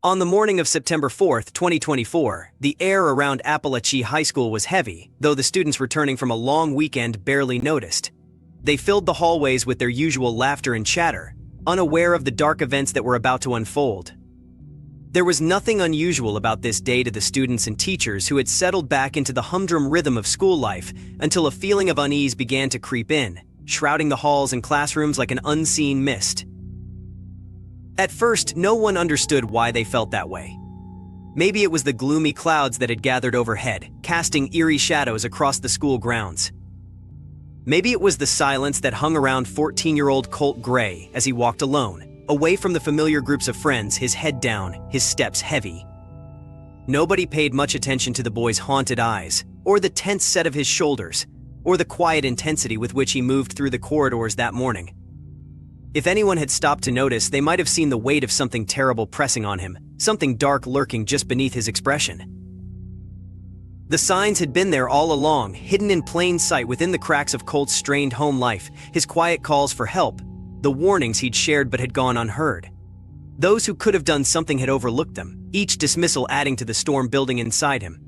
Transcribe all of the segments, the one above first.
On the morning of September 4, 2024, the air around Appalachia High School was heavy, though the students returning from a long weekend barely noticed. They filled the hallways with their usual laughter and chatter, unaware of the dark events that were about to unfold. There was nothing unusual about this day to the students and teachers who had settled back into the humdrum rhythm of school life until a feeling of unease began to creep in, shrouding the halls and classrooms like an unseen mist. At first, no one understood why they felt that way. Maybe it was the gloomy clouds that had gathered overhead, casting eerie shadows across the school grounds. Maybe it was the silence that hung around 14-year-old Colt Gray as he walked alone, away from the familiar groups of friends, his head down, his steps heavy. Nobody paid much attention to the boy's haunted eyes, or the tense set of his shoulders, or the quiet intensity with which he moved through the corridors that morning. If anyone had stopped to notice, they might have seen the weight of something terrible pressing on him, something dark lurking just beneath his expression. The signs had been there all along, hidden in plain sight within the cracks of Colt's strained home life, his quiet calls for help, the warnings he'd shared but had gone unheard. Those who could have done something had overlooked them, each dismissal adding to the storm building inside him.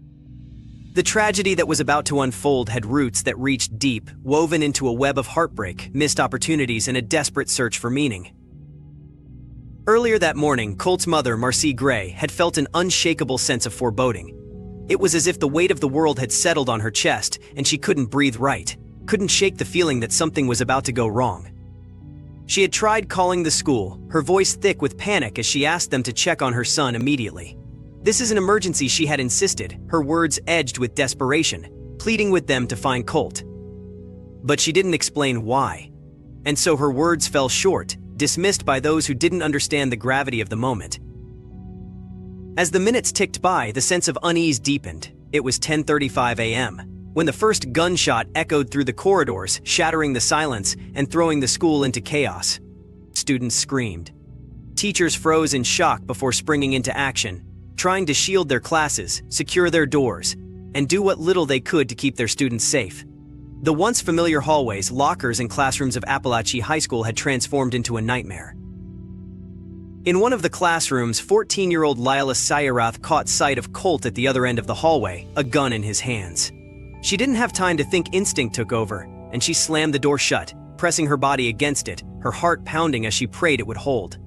The tragedy that was about to unfold had roots that reached deep, woven into a web of heartbreak, missed opportunities, and a desperate search for meaning. Earlier that morning, Colt's mother, Marcy Gray, had felt an unshakable sense of foreboding. It was as if the weight of the world had settled on her chest, and she couldn't breathe right, couldn't shake the feeling that something was about to go wrong. She had tried calling the school, her voice thick with panic as she asked them to check on her son immediately. This is an emergency, she had insisted, her words edged with desperation, pleading with them to find Colt. But she didn't explain why. And so her words fell short, dismissed by those who didn't understand the gravity of the moment. As the minutes ticked by, the sense of unease deepened. It was 10:35 a.m. when the first gunshot echoed through the corridors, shattering the silence and throwing the school into chaos. Students screamed. Teachers froze in shock before springing into action, trying to shield their classes, secure their doors, and do what little they could to keep their students safe. The once familiar hallways, lockers, and classrooms of Appalachia High School had transformed into a nightmare. In one of the classrooms, 14-year-old Lila Sayarath caught sight of Colt at the other end of the hallway, a gun in his hands. She didn't have time to think, instinct took over, and she slammed the door shut, pressing her body against it, her heart pounding as she prayed it would hold.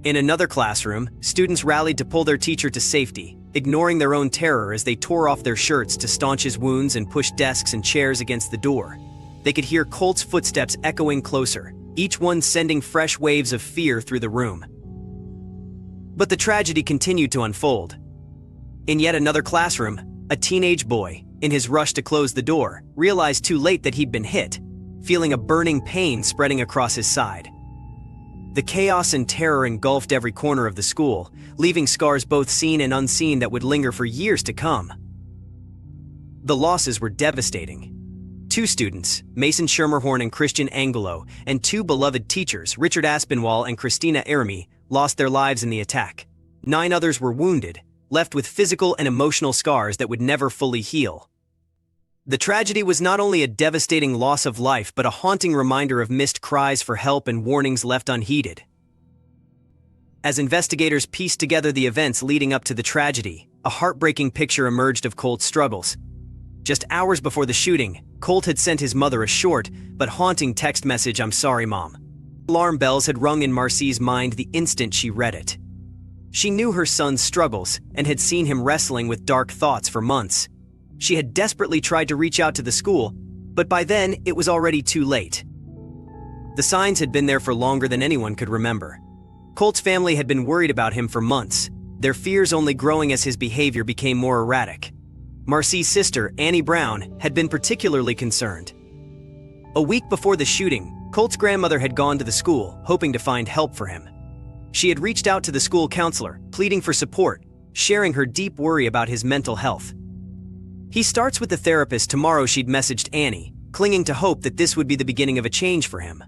In another classroom, students rallied to pull their teacher to safety, ignoring their own terror as they tore off their shirts to staunch his wounds and pushed desks and chairs against the door. They could hear Colt's footsteps echoing closer, each one sending fresh waves of fear through the room. But the tragedy continued to unfold. In yet another classroom, a teenage boy, in his rush to close the door, realized too late that he'd been hit, feeling a burning pain spreading across his side. The chaos and terror engulfed every corner of the school, leaving scars both seen and unseen that would linger for years to come. The losses were devastating. 2 students, Mason Schermerhorn and Christian Angelo, and 2 beloved teachers, Richard Aspinwall and Christina Eremy, lost their lives in the attack. 9 others were wounded, left with physical and emotional scars that would never fully heal. The tragedy was not only a devastating loss of life, but a haunting reminder of missed cries for help and warnings left unheeded. As investigators pieced together the events leading up to the tragedy, a heartbreaking picture emerged of Colt's struggles. Just hours before the shooting, Colt had sent his mother a short but haunting text message, "I'm sorry, Mom." Alarm bells had rung in Marcy's mind the instant she read it. She knew her son's struggles and had seen him wrestling with dark thoughts for months. She had desperately tried to reach out to the school, but by then it was already too late. The signs had been there for longer than anyone could remember. Colt's family had been worried about him for months, their fears only growing as his behavior became more erratic. Marcy's sister, Annie Brown, had been particularly concerned. A week before the shooting, Colt's grandmother had gone to the school, hoping to find help for him. She had reached out to the school counselor, pleading for support, sharing her deep worry about his mental health. "He starts with the therapist tomorrow," she'd messaged Annie, clinging to hope that this would be the beginning of a change for him.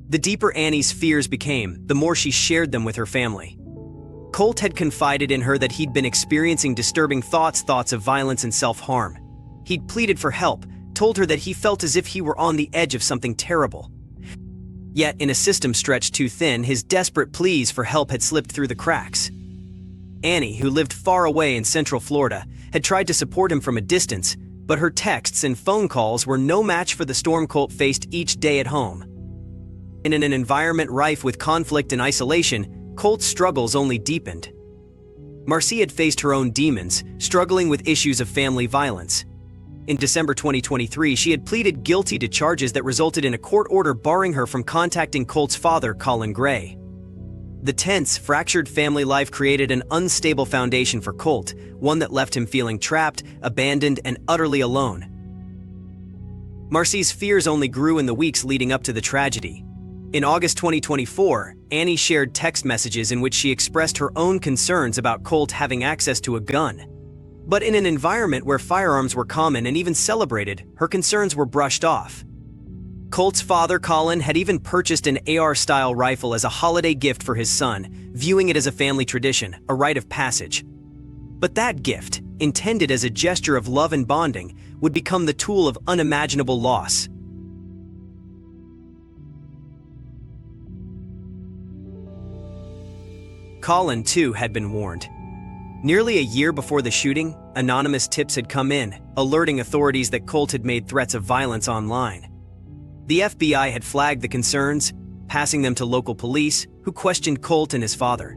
The deeper Annie's fears became, the more she shared them with her family. Colt had confided in her that he'd been experiencing disturbing thoughts of violence and self-harm. He'd pleaded for help, told her that he felt as if he were on the edge of something terrible. Yet, in a system stretched too thin, his desperate pleas for help had slipped through the cracks. Annie, who lived far away in Central Florida, had tried to support him from a distance, but her texts and phone calls were no match for the storm Colt faced each day at home. In an environment rife with conflict and isolation, Colt's struggles only deepened. Marcy had faced her own demons, struggling with issues of family violence. In December 2023, she had pleaded guilty to charges that resulted in a court order barring her from contacting Colt's father, Colin Gray. The tense, fractured family life created an unstable foundation for Colt, one that left him feeling trapped, abandoned, and utterly alone. Marcy's fears only grew in the weeks leading up to the tragedy. In August 2024, Annie shared text messages in which she expressed her own concerns about Colt having access to a gun. But in an environment where firearms were common and even celebrated, her concerns were brushed off. Colt's father, Colin, had even purchased an AR-style rifle as a holiday gift for his son, viewing it as a family tradition, a rite of passage. But that gift, intended as a gesture of love and bonding, would become the tool of unimaginable loss. Colin, too, had been warned. Nearly a year before the shooting, anonymous tips had come in, alerting authorities that Colt had made threats of violence online. The FBI had flagged the concerns, passing them to local police, who questioned Colt and his father.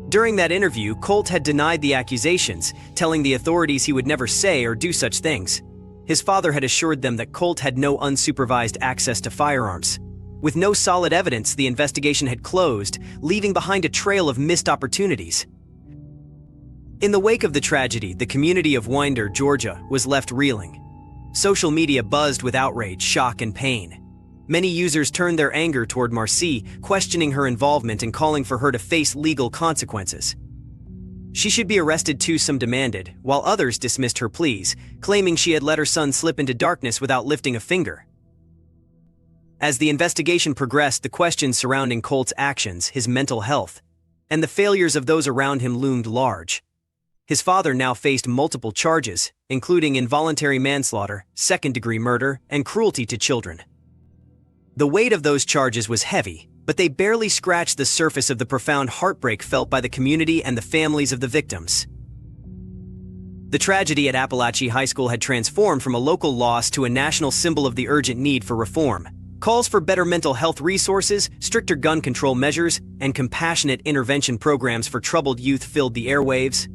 During that interview, Colt had denied the accusations, telling the authorities he would never say or do such things. His father had assured them that Colt had no unsupervised access to firearms. With no solid evidence, the investigation had closed, leaving behind a trail of missed opportunities. In the wake of the tragedy, the community of Winder, Georgia, was left reeling. Social media buzzed with outrage, shock, and pain. Many users turned their anger toward Marcy, questioning her involvement and calling for her to face legal consequences. She should be arrested too, some demanded, while others dismissed her pleas, claiming she had let her son slip into darkness without lifting a finger. As the investigation progressed, the questions surrounding Colt's actions, his mental health, and the failures of those around him loomed large. His father now faced multiple charges, including involuntary manslaughter, second-degree murder, and cruelty to children. The weight of those charges was heavy, but they barely scratched the surface of the profound heartbreak felt by the community and the families of the victims. The tragedy at Appalachia High School had transformed from a local loss to a national symbol of the urgent need for reform. Calls for better mental health resources, stricter gun control measures, and compassionate intervention programs for troubled youth filled the airwaves.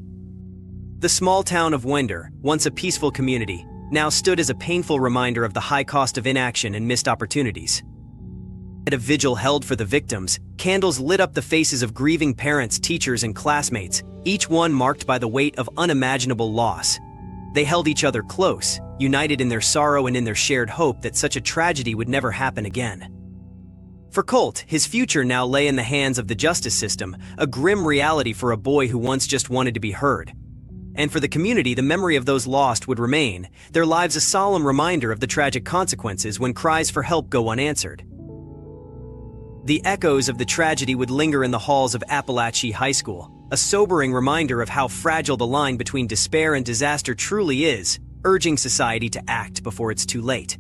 The small town of Winder, once a peaceful community, now stood as a painful reminder of the high cost of inaction and missed opportunities. At a vigil held for the victims, candles lit up the faces of grieving parents, teachers, and classmates, each one marked by the weight of unimaginable loss. They held each other close, united in their sorrow and in their shared hope that such a tragedy would never happen again. For Colt, his future now lay in the hands of the justice system, a grim reality for a boy who once just wanted to be heard. And for the community, the memory of those lost would remain, their lives a solemn reminder of the tragic consequences when cries for help go unanswered. The echoes of the tragedy would linger in the halls of Appalachia High School, a sobering reminder of how fragile the line between despair and disaster truly is, urging society to act before it's too late.